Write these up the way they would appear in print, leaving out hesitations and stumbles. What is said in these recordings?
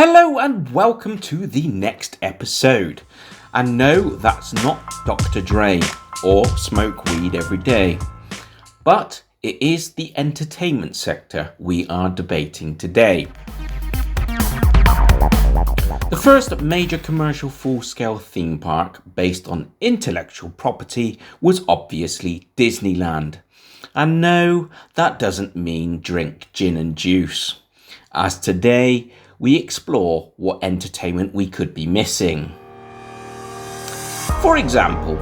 Hello and welcome to the next episode. And no, that's not Dr. Dre or smoke weed every day, but it is the entertainment sector we are debating today. The first major commercial full-scale theme park based on intellectual property was obviously Disneyland. And no, that doesn't mean drink gin and juice, as today we explore what entertainment we could be missing. For example,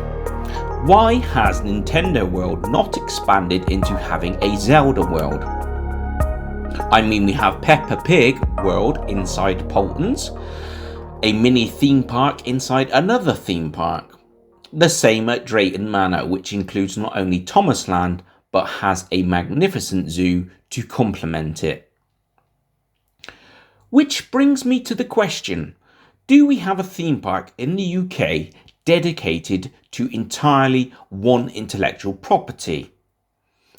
why has Nintendo World not expanded into having a Zelda World? I mean, we have Peppa Pig World inside Polton's, a mini theme park inside another theme park. The same at Drayton Manor, which includes not only Thomasland, but has a magnificent zoo to complement it. Which brings me to the question, do we have a theme park in the UK dedicated to entirely one intellectual property?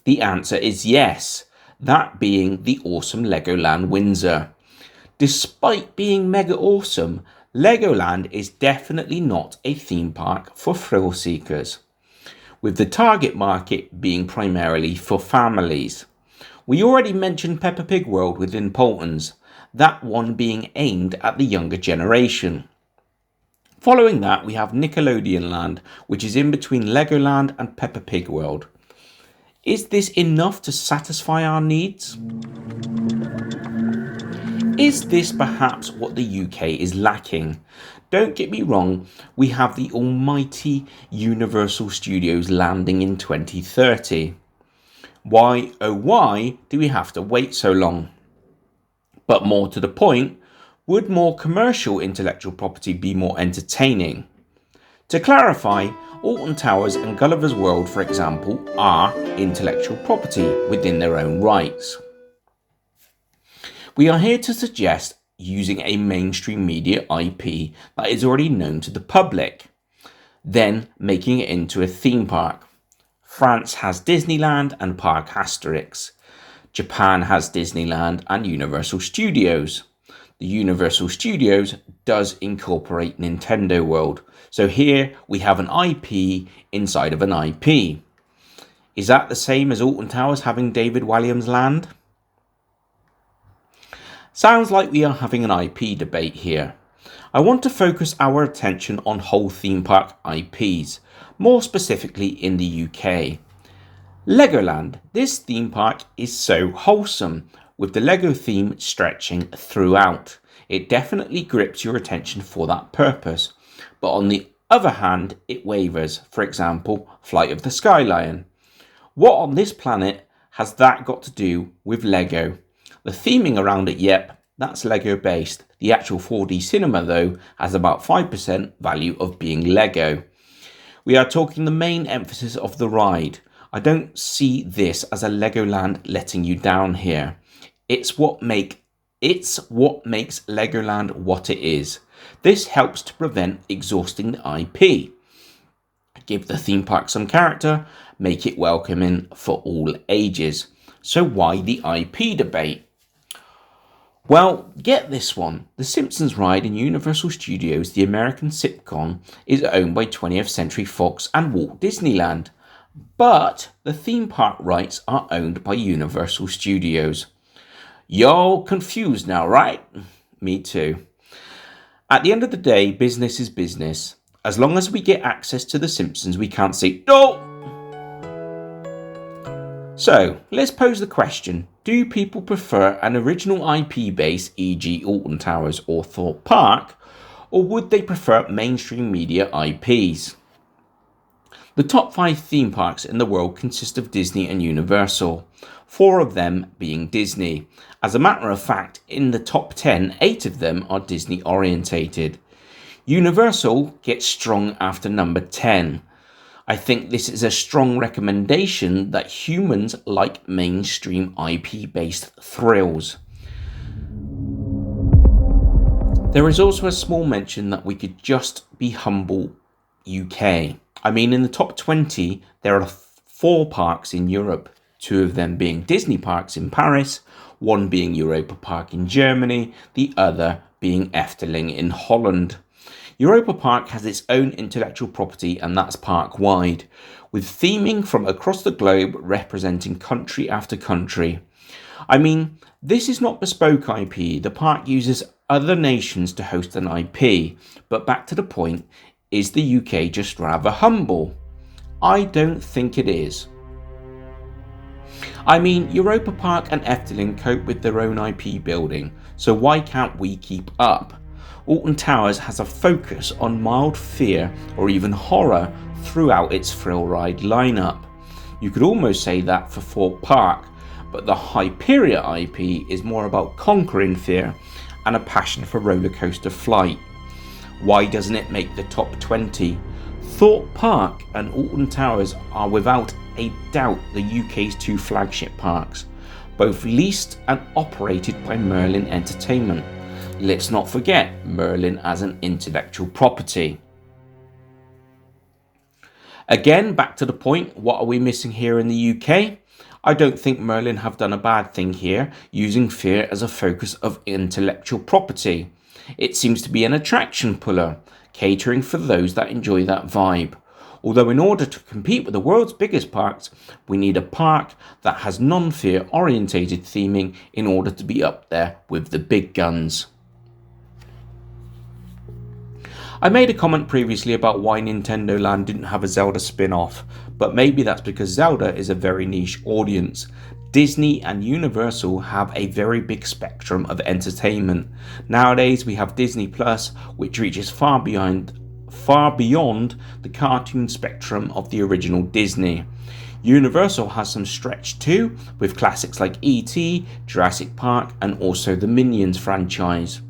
The answer is yes, that being the awesome Legoland Windsor. Despite being mega awesome, Legoland is definitely not a theme park for thrill seekers, with the target market being primarily for families. We already mentioned Peppa Pig World within Polton's, that one being aimed at the younger generation. Following that, we have Nickelodeon Land, which is in between Legoland and Peppa Pig World. Is this enough to satisfy our needs? Is this perhaps what the UK is lacking? Don't get me wrong, we have the almighty Universal Studios landing in 2030. Why, oh why, do we have to wait so long? But more to the point, would more commercial intellectual property be more entertaining? To clarify, Alton Towers and Gulliver's World, for example, are intellectual property within their own rights. We are here to suggest using a mainstream media IP that is already known to the public, then making it into a theme park. France has Disneyland and Parc Astérix. Japan has Disneyland and Universal Studios. The Universal Studios does incorporate Nintendo World. So here we have an IP inside of an IP. Is that the same as Alton Towers having David Walliams Land? Sounds like we are having an IP debate here. I want to focus our attention on whole theme park IPs, more specifically in the UK. Legoland. This theme park is so wholesome, with the Lego theme stretching throughout. It definitely grips your attention for that purpose. But on the other hand, it wavers. For example, Flight of the Sky Lion. What on this planet has that got to do with Lego? The theming around it, yep, that's Lego based. The actual 4D cinema though has about 5% value of being Lego. We are talking the main emphasis of the ride. I don't see this as a Legoland letting you down here. It's what makes Legoland what it is. This helps to prevent exhausting the IP. Give the theme park some character, make it welcoming for all ages. So why the IP debate? Well, get this one. The Simpsons ride in Universal Studios, the American sitcom, is owned by 20th Century Fox and Walt Disneyland. But the theme park rights are owned by Universal Studios. Y'all confused now, right? Me too. At the end of the day, business is business. As long as we get access to The Simpsons, we can't say, no! So, let's pose the question. Do people prefer an original IP base, e.g. Alton Towers or Thorpe Park, or would they prefer mainstream media IPs? The top 5 theme parks in the world consist of Disney and Universal, 4 of them being Disney. As a matter of fact, in the top 10, 8 of them are Disney orientated. Universal gets strong after number 10. I think this is a strong recommendation that humans like mainstream IP-based thrills. There is also a small mention that we could just be humble UK. I mean, in the top 20, there are 4 parks in Europe, 2 of them being Disney parks in Paris, one being Europa Park in Germany, the other being Efteling in Holland. Europa Park has its own intellectual property, and that's park-wide, with theming from across the globe representing country after country. I mean, this is not bespoke IP. The park uses other nations to host an IP. But back to the point, is the UK just rather humble? I don't think it is. I mean, Europa Park and Efteling cope with their own IP building, so why can't we keep up? Alton Towers has a focus on mild fear or even horror throughout its thrill ride lineup. You could almost say that for Thorpe Park, but the Hyperia IP is more about conquering fear and a passion for roller coaster flight. Why doesn't it make the top 20? Thorpe Park and Alton Towers are without a doubt the UK's two flagship parks, both leased and operated by Merlin Entertainment. Let's not forget Merlin as an intellectual property. Again, back to the point, what are we missing here in the UK? I don't think Merlin have done a bad thing here, using fear as a focus of intellectual property. It seems to be an attraction puller, catering for those that enjoy that vibe. Although in order to compete with the world's biggest parks, we need a park that has non-fear orientated theming in order to be up there with the big guns. I made a comment previously about why Nintendo Land didn't have a Zelda spin-off, but maybe that's because Zelda is a very niche audience. Disney and Universal have a very big spectrum of entertainment. Nowadays we have Disney Plus, which reaches far beyond the cartoon spectrum of the original Disney. Universal has some stretch too, with classics like E.T., Jurassic Park, and also the Minions franchise.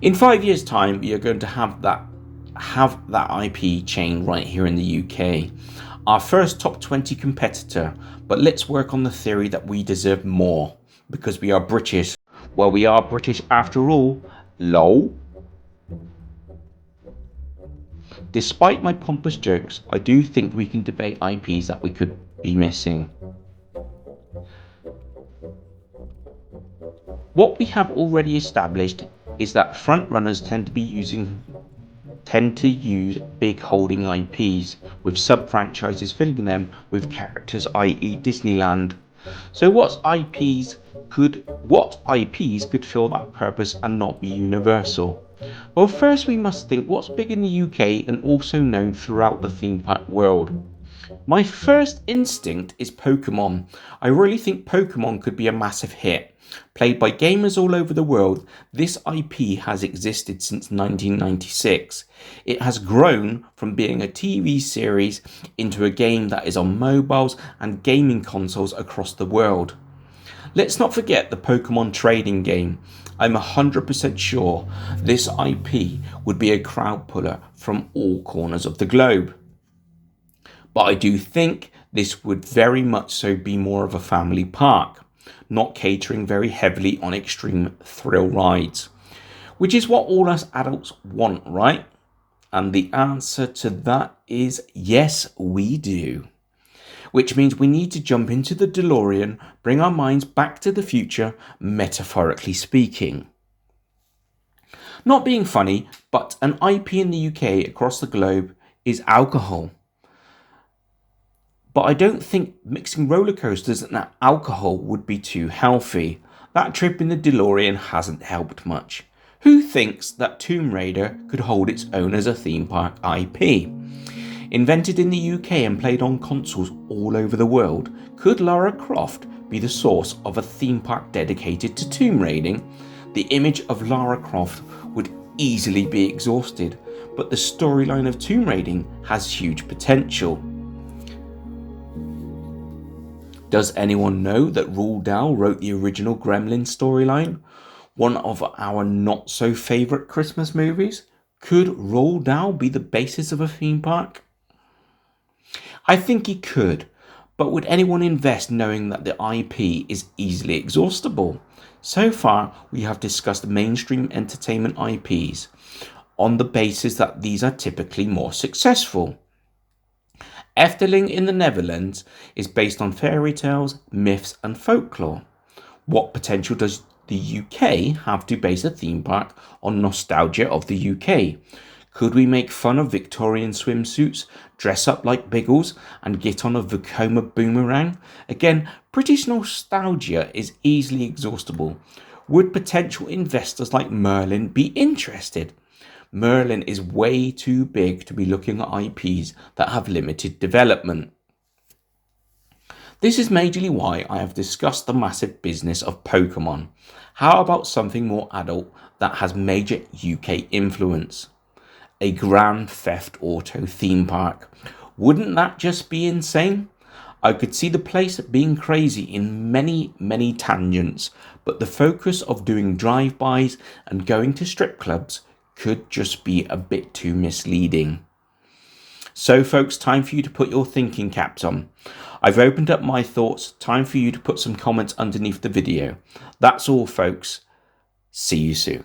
In 5 years' time, we are going to have that IP chain right here in the UK. Our first top 20 competitor, but let's work on the theory that we deserve more, because we are British. Well, we are British after all, lol. Despite my pompous jokes, I do think we can debate IPs that we could be missing. What we have already established is that frontrunners tend to use big holding IPs, with sub-franchises filling them with characters, i.e. Disneyland. So what IPs could fill that purpose and not be universal? Well, first we must think what's big in the UK and also known throughout the theme park world. My first instinct is Pokemon. I really think Pokemon could be a massive hit. Played by gamers all over the world, this IP has existed since 1996. It has grown from being a TV series into a game that is on mobiles and gaming consoles across the world. Let's not forget the Pokemon trading game. I'm 100% sure this IP would be a crowd puller from all corners of the globe. But I do think this would very much so be more of a family park, not catering very heavily on extreme thrill rides, which is what all us adults want, right? And the answer to that is yes, we do. Which means we need to jump into the DeLorean, bring our minds back to the future, metaphorically speaking. Not being funny, but an IP in the UK across the globe is alcohol. But I don't think mixing roller coasters and alcohol would be too healthy. That trip in the DeLorean hasn't helped much. Who thinks that Tomb Raider could hold its own as a theme park IP? Invented in the UK and played on consoles all over the world, could Lara Croft be the source of a theme park dedicated to tomb raiding? The image of Lara Croft would easily be exhausted, but the storyline of tomb raiding has huge potential. Does anyone know that Roald Dahl wrote the original Gremlin storyline? One of our not so favourite Christmas movies? Could Roald Dahl be the basis of a theme park? I think he could, but would anyone invest knowing that the IP is easily exhaustible? So far, we have discussed mainstream entertainment IPs on the basis that these are typically more successful. Efteling in the Netherlands is based on fairy tales, myths and folklore. What potential does the UK have to base a theme park on nostalgia of the UK? Could we make fun of Victorian swimsuits, dress up like Biggles, and get on a Vekoma boomerang? Again, British nostalgia is easily exhaustible. Would potential investors like Merlin be interested? Merlin is way too big to be looking at IPs that have limited development. This is majorly why I have discussed the massive business of Pokemon. How about something more adult that has major UK influence? A Grand Theft Auto theme park. Wouldn't that just be insane? I could see the place being crazy in many tangents, but the focus of doing drive-bys and going to strip clubs could just be a bit too misleading. So folks, time for you to put your thinking caps on. I've opened up my thoughts, time for you to put some comments underneath the video. That's all folks, see you soon.